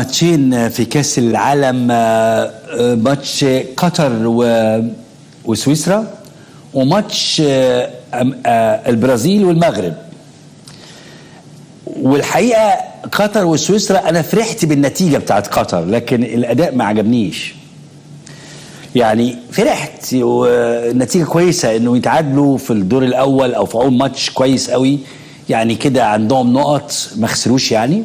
ماتشين في كاس العالم، ماتش قطر وسويسرا، وماتش البرازيل والمغرب. والحقيقه قطر وسويسرا انا فرحت بالنتيجه بتاعت قطر، لكن الاداء ما عجبنيش. يعني فرحت والنتيجه كويسه انه يتعادلوا في الدور الاول او في اول ماتش، كويس قوي يعني كده، عندهم نقط ما خسروش يعني.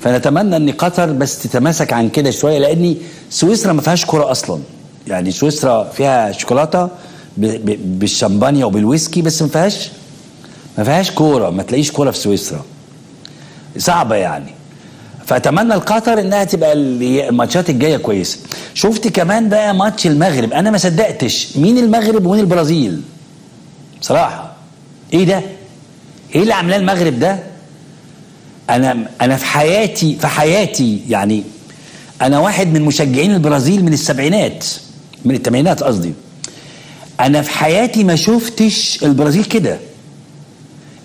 فنتمنى ان قطر بس تتماسك عن كده شويه، لان سويسرا ما فيهاش كوره اصلا. يعني سويسرا فيها شوكولاته بالشمبانيا وبالويسكي، بس ما فيهاش كوره، ما تلاقيش كوره في سويسرا، صعبه يعني. فاتمنى لقطر انها تبقى الماتشات الجايه كويسه. شفت كمان بقى ماتش المغرب، انا ما صدقتش مين المغرب ومين البرازيل بصراحه. ايه ده؟ ايه اللي عاملاه المغرب ده؟ انا في حياتي يعني، انا واحد من مشجعين البرازيل من السبعينات، من الثمانينات قصدي. انا في حياتي ما شفتش البرازيل كده.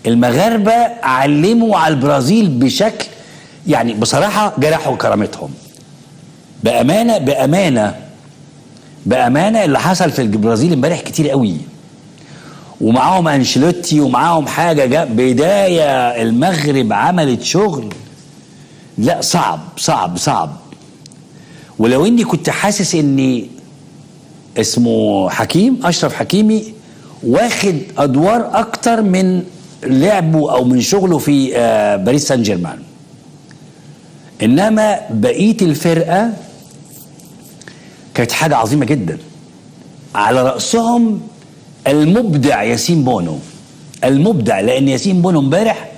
المغاربه علموا على البرازيل بشكل يعني بصراحه جرحوا كرامتهم. بامانه اللي حصل في البرازيل امبارح كتير قوي، ومعاهم انشيلوتي ومعاهم حاجه بدايه. المغرب عملت شغل لا صعب. ولو اني كنت حاسس اني اسمه اشرف حكيمي واخد ادوار اكتر من لعبه او من شغله في باريس سان جيرمان، انما بقيه الفرقه كانت حاجه عظيمه جدا. على راسهم المبدع ياسين بونو، المبدع، لان ياسين بونو امبارح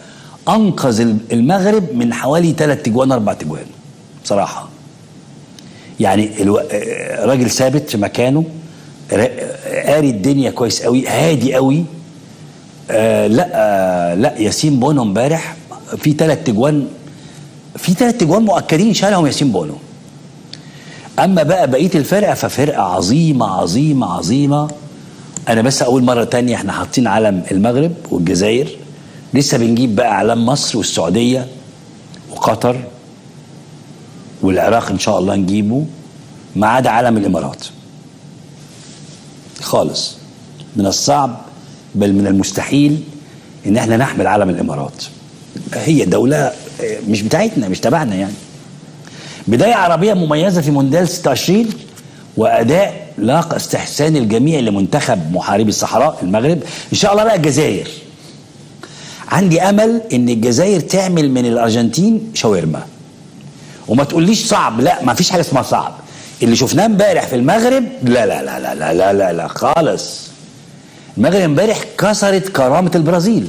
انقذ المغرب من حوالي 3 تجوان 4 تجوان بصراحه. يعني راجل ثابت في مكانه، قاري الدنيا كويس قوي، هادي قوي. لا ياسين بونو امبارح في 3 تجوان مؤكدين شالهم ياسين بونو. اما بقى بقيه الفرقه ففرقه عظيمه. انا بس اول مره تانية احنا حاطين علم المغرب والجزائر، لسه بنجيب بقى اعلام مصر والسعوديه وقطر والعراق ان شاء الله نجيبه، ما عدا علم الامارات. خالص من الصعب بل من المستحيل ان احنا نحمل علم الامارات. هي دولة مش بتاعتنا، مش تبعنا يعني. بداية عربية مميزة في مونديال 26، واداء لاقى استحسان الجميع لمنتخب محاربي الصحراء المغرب. ان شاء الله بقى الجزائر، عندي امل ان الجزائر تعمل من الارجنتين شاورما. وما تقوليش صعب، لا ما فيش حاجه اسمها صعب. اللي شفناه امبارح في المغرب لا لا لا لا لا لا لا, لا خالص. المغرب امبارح كسرت كرامه البرازيل.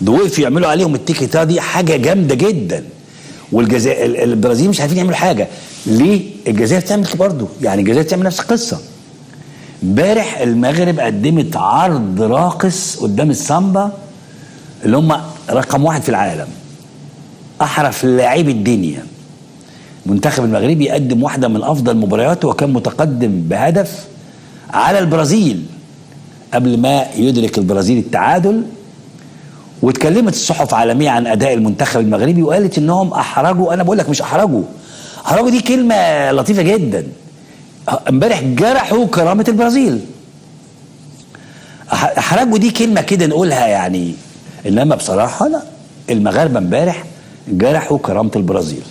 ده وقفوا يعملوا عليهم التيكيتا دي حاجه جامده جدا. والجزائر البرازيل مش عارفين يعملوا حاجه. ليه؟ الجزائر تعمل برضه، يعني الجزائر تعمل نفس القصه. امبارح المغرب قدمت عرض راقص قدام السامبا اللي هم رقم 1 في العالم، احرف لاعبي الدنيا. المنتخب المغربي يقدم واحده من افضل مبارياته، وكان متقدم بهدف على البرازيل قبل ما يدرك البرازيل التعادل. واتكلمت الصحف العالميه عن اداء المنتخب المغربي وقالت انهم احرجوا. انا بقول لك مش احرجوا دي كلمه لطيفه جدا. امبارح جرحوا كرامه البرازيل. احرجوا دي كلمه كده نقولها يعني، انما بصراحه لا، المغاربه امبارح جرحوا كرامه البرازيل.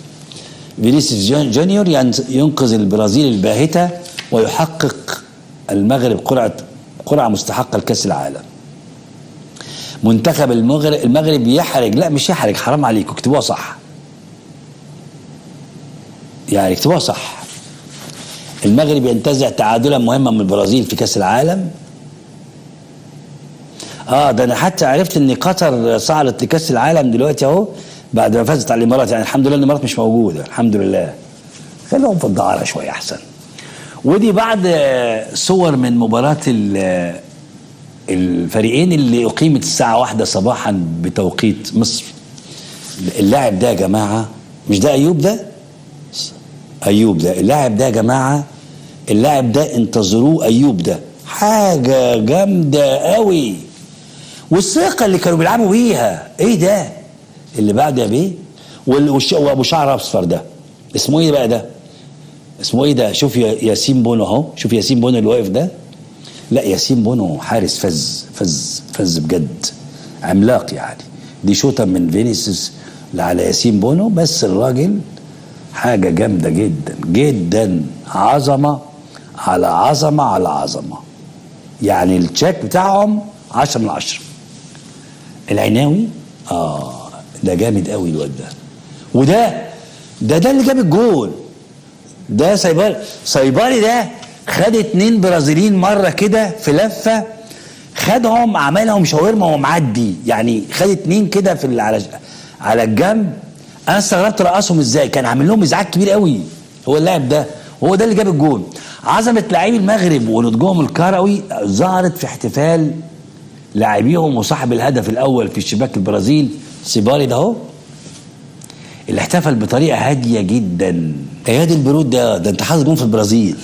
فينيسيوس جونيور ينقذ البرازيل الباهته ويحقق المغرب قرعه مستحقه لكاس العالم. منتخب المغرب يحرج، لا مش يحرج، حرام عليكم اكتبوها صح، يعني اكتبوها صح. المغرب ينتزع تعادلا مهما من البرازيل في كاس العالم. ده انا حتى عرفت ان قطر صعدت لكاس العالم دلوقتي اهو بعد ما فازت على الامارات. يعني الحمد لله الامارات مش موجوده، الحمد لله. خليهم في الدعاره شويه احسن. ودي بعد صور من مباراه الفريقين اللي اقيمت الساعه 1 صباحا بتوقيت مصر. اللاعب ده يا جماعه، مش ده ايوب ده اللاعب ده يا جماعه، اللاعب ده انتظروه. ايوب ده حاجه جامده قوي، والثقه اللي كانوا بيلعبوا بيها ايه ده اللي بعد يا بيه. وابو شعر اصفر ده اسمه ايه بقى ده؟ اسمه ايه ده؟ شوف ياسين بونو اهو، شوف ياسين بونو اللي واقف ده. لا ياسين بونو حارس فز بجد، عملاق يعني. دي شوطه من فينيسيوس على ياسين بونو، بس الراجل حاجه جامده جدا جدا، عظمه على عظمه على عظمه. يعني التشيك بتاعهم 10 من 10. العناوي ده جامد قوي الواد ده. وده اللي جاب الجول ده. سايبالي ده خد 2 برازيليين مره كده في لفه، خدهم عملهم شاورما ومعدي، يعني خد 2 كده على الجنب. انا استغربت رقصهم ازاي، كان عامل لهم ازعاج كبير قوي هو اللاعب ده، وهو ده اللي جاب الجول. عظمه لاعبي المغرب ونضجهم الكروي ظهرت في احتفال لاعبيهم وصاحب الهدف الاول في شباك البرازيل سيبالي ده اهو، اللي احتفل بطريقه هاديه جدا. اياد البرود ده انت حاطط جون في البرازيل،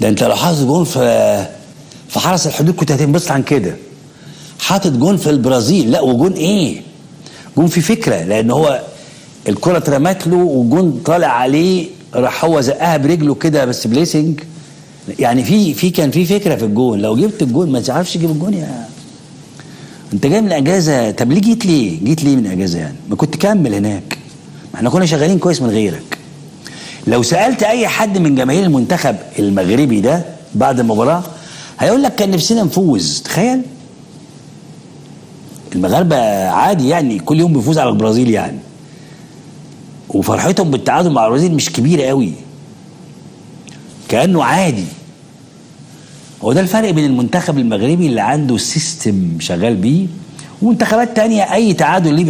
ده انت لو حاطط جون في حرس الحدود كنت هتنبسط عن كده. حاطط جون في البرازيل، لا وجون ايه؟ جون في فكره، لان هو الكره اترمت له وجون طالع عليه، راح هو زقها برجله كده بس بليسنج. يعني كان في فكره في الجون. لو جبت الجون ما تعرفش تجيب الجون يا انت جاي من اجازه. طب ليه جيت ليه من اجازه يعني؟ ما كنت كمل هناك، ما احنا كنا شغالين كويس من غيرك. لو سالت اي حد من جماهير المنتخب المغربي ده بعد المباراه هيقول لك كان نفسنا نفوز. تخيل المغاربه عادي يعني كل يوم بيفوز على البرازيل يعني، وفرحتهم بالتعادل مع البرازيل مش كبيره قوي، كانه عادي. هو ده الفرق بين المنتخب المغربي اللي عنده سيستم شغال بيه ومنتخبات تانية اي تعادل ليه